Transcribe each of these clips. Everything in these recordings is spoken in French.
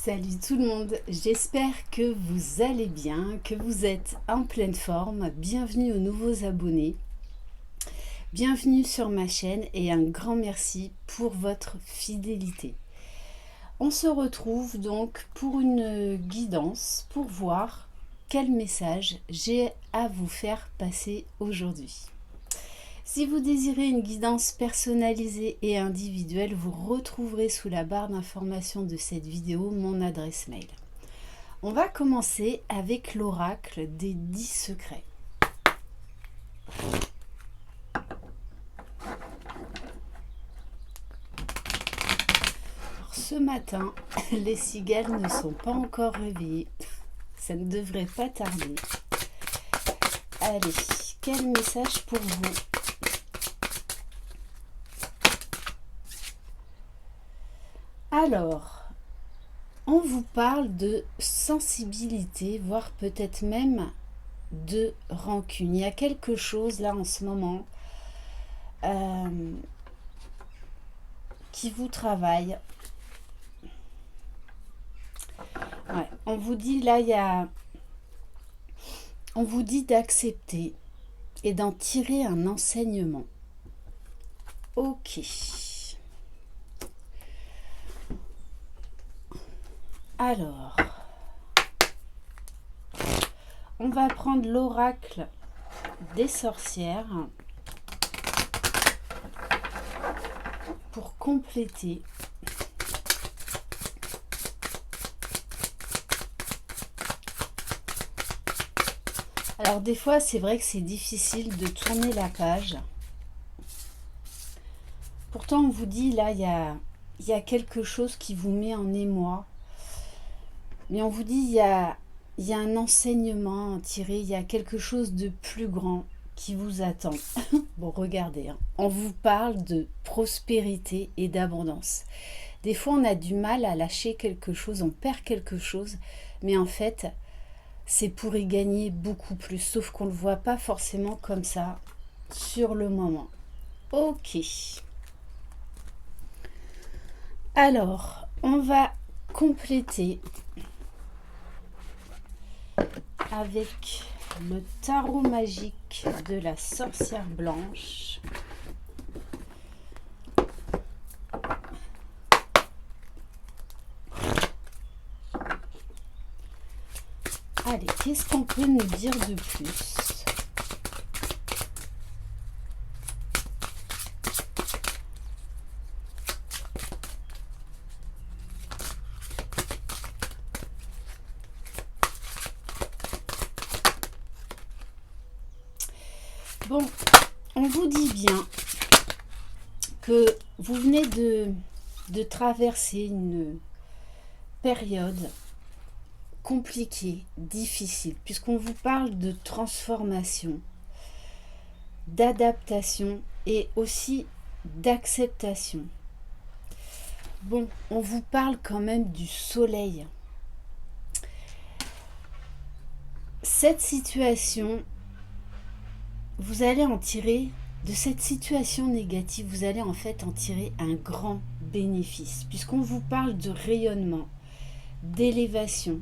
Salut tout le monde, j'espère que vous allez bien, que vous êtes en pleine forme. Bienvenue aux nouveaux abonnés, bienvenue sur ma chaîne et un grand merci pour votre fidélité. On se retrouve donc pour une guidance pour voir quel message j'ai à vous faire passer aujourd'hui. Si vous désirez une guidance personnalisée et individuelle, vous retrouverez sous la barre d'information de cette vidéo mon adresse mail. On va commencer avec l'oracle des 10 secrets. Alors, ce matin, les cigales ne sont pas encore réveillées. Ça ne devrait pas tarder. Allez, quel message pour vous ? Alors, on vous parle de sensibilité, voire peut-être même de rancune. Il y a quelque chose là en ce moment qui vous travaille. Ouais, on vous dit là, on vous dit d'accepter et d'en tirer un enseignement. Ok. Alors, on va prendre l'oracle des sorcières pour compléter. Alors des fois, c'est vrai que c'est difficile de tourner la page. Pourtant, on vous dit là, il y a quelque chose qui vous met en émoi. Mais on vous dit, il y a un enseignement à tirer, il y a quelque chose de plus grand qui vous attend. Bon, regardez, hein, on vous parle de prospérité et d'abondance. Des fois, on a du mal à lâcher quelque chose, on perd quelque chose, mais en fait, c'est pour y gagner beaucoup plus, sauf qu'on ne le voit pas forcément comme ça sur le moment. Ok. Alors, on va compléter avec le tarot magique de la sorcière blanche. Allez, qu'est-ce qu'on peut nous dire de plus ? Bon, on vous dit bien que vous venez de traverser une période compliquée, difficile, puisqu'on vous parle de transformation, d'adaptation et aussi d'acceptation. Bon, on vous parle quand même du soleil. Cette situation, vous allez en tirer, de cette situation négative, vous allez en fait en tirer un grand bénéfice, puisqu'on vous parle de rayonnement, d'élévation,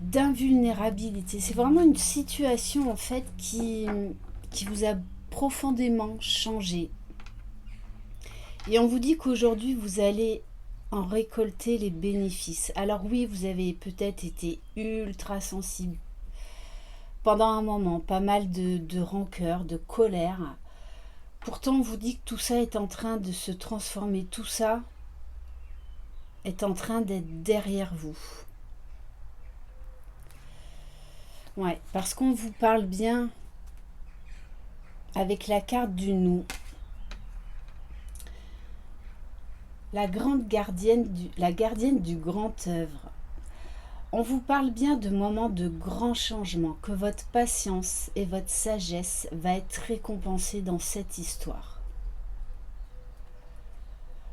d'invulnérabilité. C'est vraiment une situation en fait qui vous a profondément changé. Et on vous dit qu'aujourd'hui, vous allez en récolter les bénéfices. Alors oui, vous avez peut-être été ultra sensible pendant un moment, pas mal de rancœur, de colère. Pourtant, on vous dit que tout ça est en train de se transformer. Tout ça est en train d'être derrière vous. Ouais, parce qu'on vous parle bien avec la carte du nous. La gardienne du grand œuvre. On vous parle bien de moments de grands changements, que votre patience et votre sagesse va être récompensée dans cette histoire.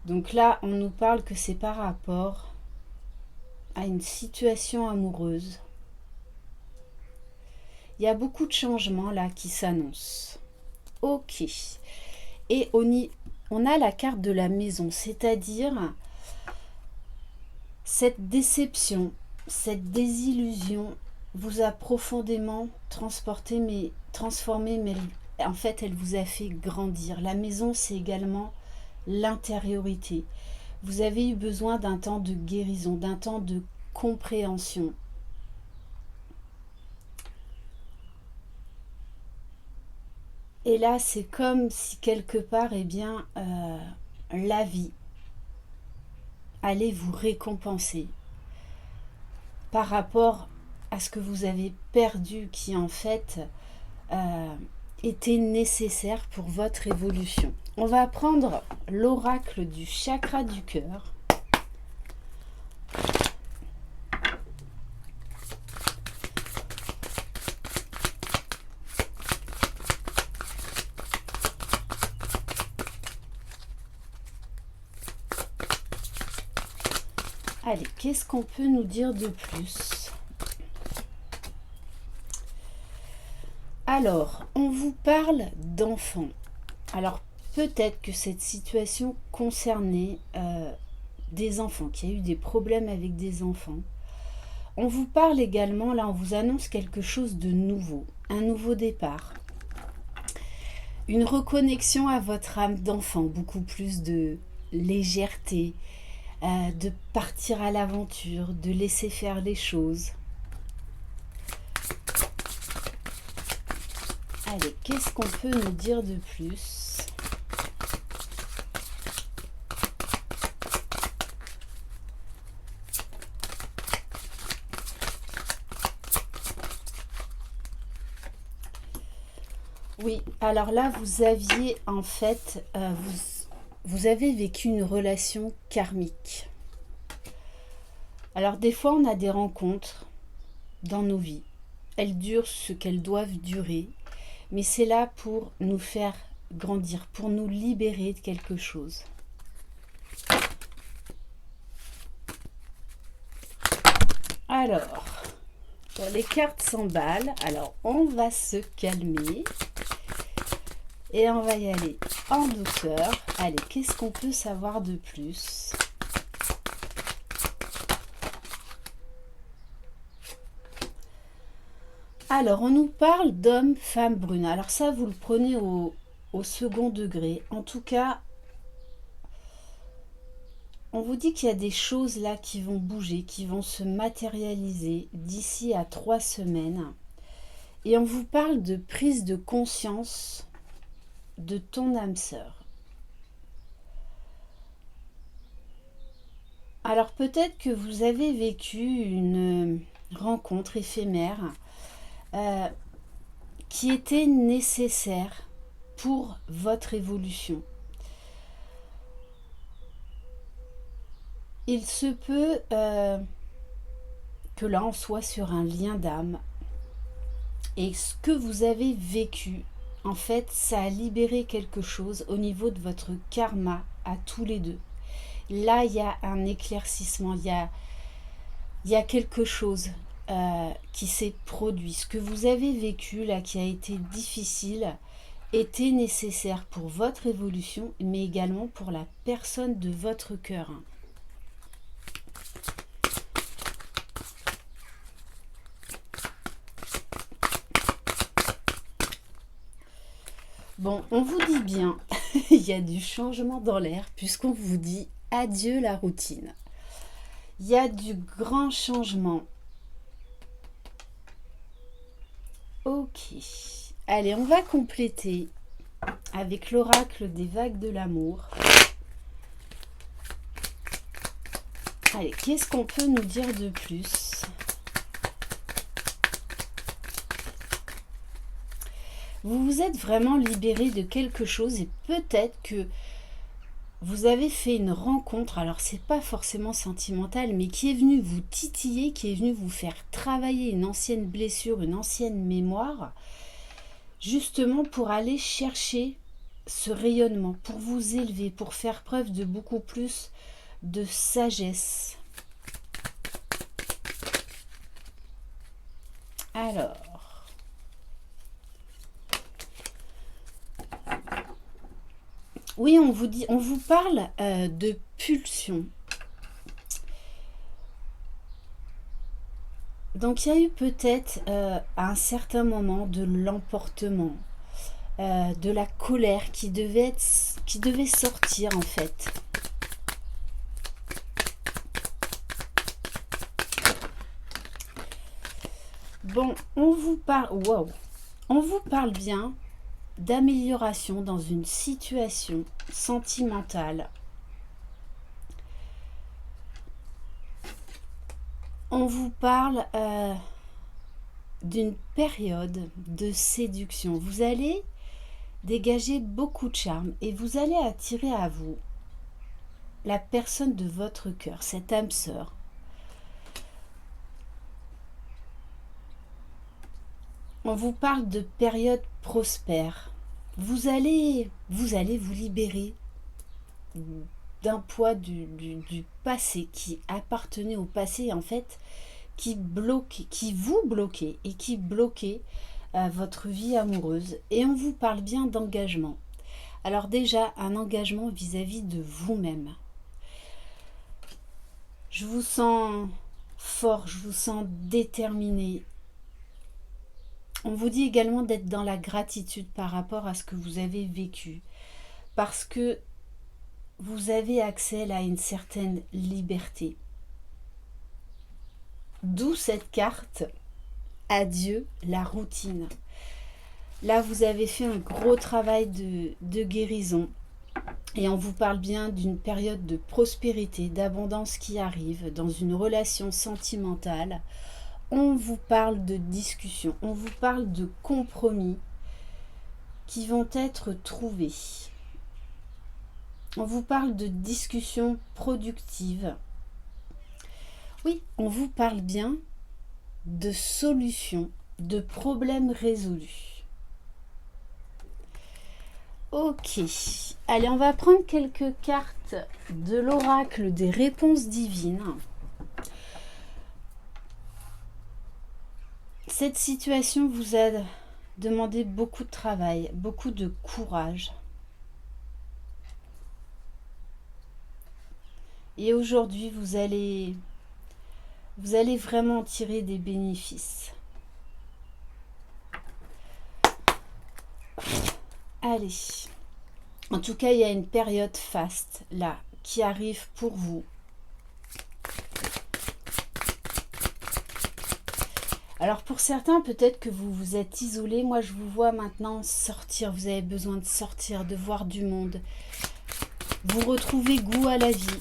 Donc là, on nous parle que c'est par rapport à une situation amoureuse. Il y a beaucoup de changements là qui s'annoncent. Ok. Et on a la carte de la maison, c'est-à-dire Cette déception, cette désillusion vous a profondément transformé, mais en fait, elle vous a fait grandir. La maison, c'est également l'intériorité. Vous avez eu besoin d'un temps de guérison, d'un temps de compréhension. Et là, c'est comme si quelque part, eh bien, la vie allait vous récompenser par rapport à ce que vous avez perdu, qui en fait était nécessaire pour votre évolution. On va prendre l'oracle du chakra du cœur. Allez, qu'est-ce qu'on peut nous dire de plus? Alors, on vous parle d'enfants. Alors, peut-être que cette situation concernait des enfants, qu'il y a eu des problèmes avec des enfants. On vous parle également, là, on vous annonce quelque chose de nouveau, un nouveau départ. Une reconnexion à votre âme d'enfant, beaucoup plus de légèreté, de partir à l'aventure, de laisser faire les choses. Allez, qu'est-ce qu'on peut nous dire de plus? Oui, alors là, vous aviez en fait, vous avez vécu une relation karmique. Alors des fois, on a des rencontres dans nos vies. Elles durent ce qu'elles doivent durer, mais c'est là pour nous faire grandir, pour nous libérer de quelque chose. Alors, les cartes s'emballent. Alors, on va se calmer. Et on va y aller en douceur. Allez, qu'est-ce qu'on peut savoir de plus? Alors, on nous parle d'homme, femme brune. Alors ça, vous le prenez au second degré. En tout cas, on vous dit qu'il y a des choses là qui vont bouger, qui vont se matérialiser d'ici à 3 semaines. Et on vous parle de prise de conscience de ton âme sœur. Alors peut-être que vous avez vécu une rencontre éphémère qui était nécessaire pour votre évolution. Il se peut que là on soit sur un lien d'âme et ce que vous avez vécu, en fait, ça a libéré quelque chose au niveau de votre karma à tous les deux. Là, il y a un éclaircissement, il y a quelque chose qui s'est produit. Ce que vous avez vécu, là, qui a été difficile, était nécessaire pour votre évolution, mais également pour la personne de votre cœur. Bon, on vous dit bien, il y a du changement dans l'air, puisqu'on vous dit adieu la routine. Il y a du grand changement. Ok. Allez, on va compléter avec l'oracle des vagues de l'amour. Allez, qu'est-ce qu'on peut nous dire de plus? Vous vous êtes vraiment libéré de quelque chose et peut-être que vous avez fait une rencontre, alors c'est pas forcément sentimental, mais qui est venu vous titiller, qui est venu vous faire travailler une ancienne blessure, une ancienne mémoire, justement pour aller chercher ce rayonnement, pour vous élever, pour faire preuve de beaucoup plus de sagesse. Alors, oui, on vous parle de pulsion. Donc il y a eu peut-être à un certain moment de l'emportement, de la colère qui devait sortir en fait. Bon, wow, on vous parle bien d'amélioration dans une situation sentimentale. On vous parle d'une période de séduction. Vous allez dégager beaucoup de charme et vous allez attirer à vous la personne de votre cœur, cette âme sœur. On vous parle de période prospère. Vous allez vous libérer d'un poids du passé qui appartenait au passé en fait, qui vous bloquait et qui bloquait votre vie amoureuse. Et on vous parle bien d'engagement. Alors déjà, un engagement vis-à-vis de vous-même. Je vous sens fort, je vous sens déterminé. On vous dit également d'être dans la gratitude par rapport à ce que vous avez vécu. Parce que vous avez accès à une certaine liberté. D'où cette carte, adieu la routine. Là, vous avez fait un gros travail de guérison. Et on vous parle bien d'une période de prospérité, d'abondance qui arrive dans une relation sentimentale. On vous parle de discussion, on vous parle de compromis qui vont être trouvés. On vous parle de discussions productives. Oui, on vous parle bien de solutions, de problèmes résolus. Ok, allez, on va prendre quelques cartes de l'oracle des réponses divines. Cette situation vous a demandé beaucoup de travail, beaucoup de courage. Et aujourd'hui, vous allez vraiment tirer des bénéfices. Allez. En tout cas, il y a une période faste là qui arrive pour vous. Alors pour certains, peut-être que vous vous êtes isolé. Moi, je vous vois maintenant sortir. Vous avez besoin de sortir, de voir du monde. Vous retrouvez goût à la vie.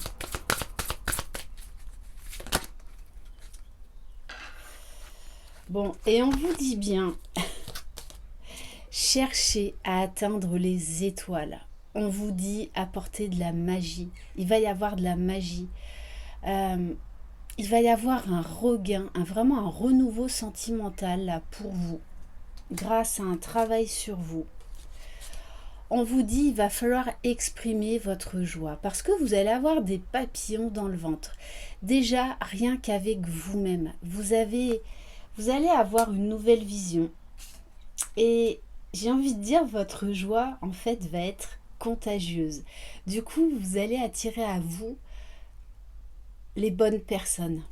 Bon, et on vous dit bien, cherchez à atteindre les étoiles. On vous dit apporter de la magie. Il va y avoir de la magie. Il va y avoir un regain, vraiment un renouveau sentimental là pour vous, grâce à un travail sur vous. On vous dit il va falloir exprimer votre joie parce que vous allez avoir des papillons dans le ventre. Déjà, rien qu'avec vous-même, vous allez avoir une nouvelle vision. Et j'ai envie de dire, votre joie, en fait, va être contagieuse. Du coup, vous allez attirer à vous les bonnes personnes.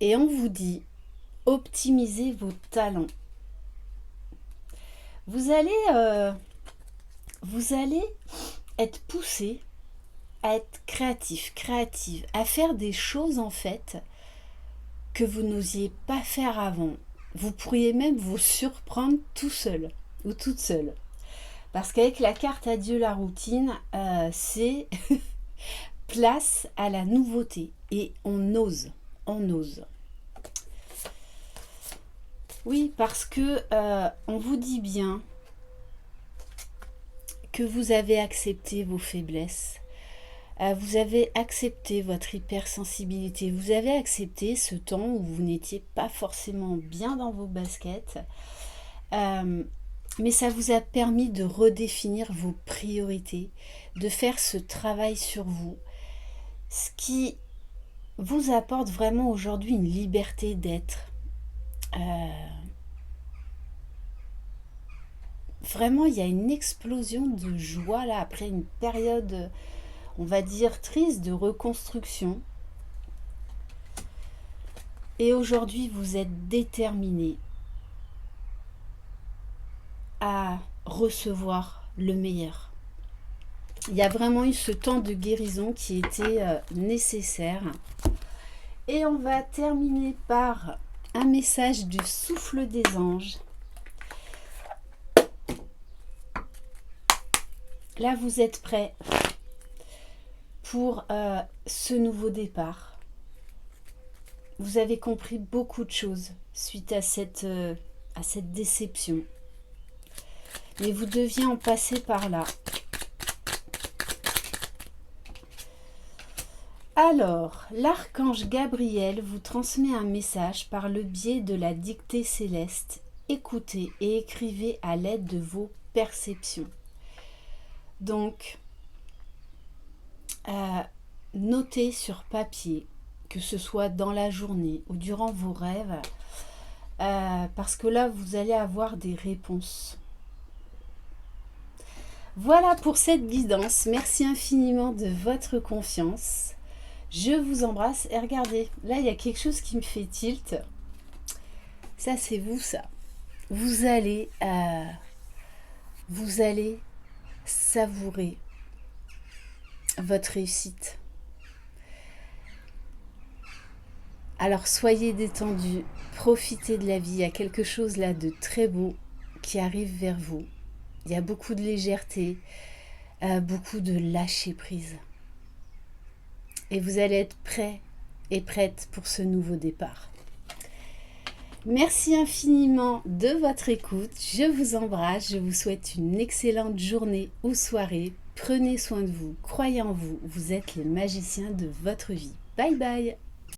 Et on vous dit, optimisez vos talents. Vous allez être poussé à être créative, à faire des choses en fait que vous n'osiez pas faire avant. Vous pourriez même vous surprendre tout seul ou toute seule. Parce qu'avec la carte adieu la routine, c'est place à la nouveauté et on ose. Oui, parce que on vous dit bien que vous avez accepté vos faiblesses, vous avez accepté votre hypersensibilité, vous avez accepté ce temps où vous n'étiez pas forcément bien dans vos baskets, mais ça vous a permis de redéfinir vos priorités, de faire ce travail sur vous, ce qui vous apporte vraiment aujourd'hui une liberté d'être. Vraiment, il y a une explosion de joie là après une période, on va dire, triste de reconstruction. Et aujourd'hui, vous êtes déterminé à recevoir le meilleur. Il y a vraiment eu ce temps de guérison qui était nécessaire. Et on va terminer par un message du souffle des anges. Là, vous êtes prêts pour ce nouveau départ. Vous avez compris beaucoup de choses suite à cette déception. Mais vous deviez en passer par là. Alors, l'archange Gabriel vous transmet un message par le biais de la dictée céleste. Écoutez et écrivez à l'aide de vos perceptions. Donc, notez sur papier, que ce soit dans la journée ou durant vos rêves, parce que là, vous allez avoir des réponses. Voilà pour cette guidance. Merci infiniment de votre confiance. Je vous embrasse et regardez, là il y a quelque chose qui me fait tilt. Ça c'est vous ça. Vous allez savourer votre réussite. Alors soyez détendus, profitez de la vie. Il y a quelque chose là de très beau qui arrive vers vous. Il y a beaucoup de légèreté, beaucoup de lâcher prise. Et vous allez être prêts et prêtes pour ce nouveau départ. Merci infiniment de votre écoute. Je vous embrasse. Je vous souhaite une excellente journée ou soirée. Prenez soin de vous. Croyez en vous. Vous êtes les magiciens de votre vie. Bye bye.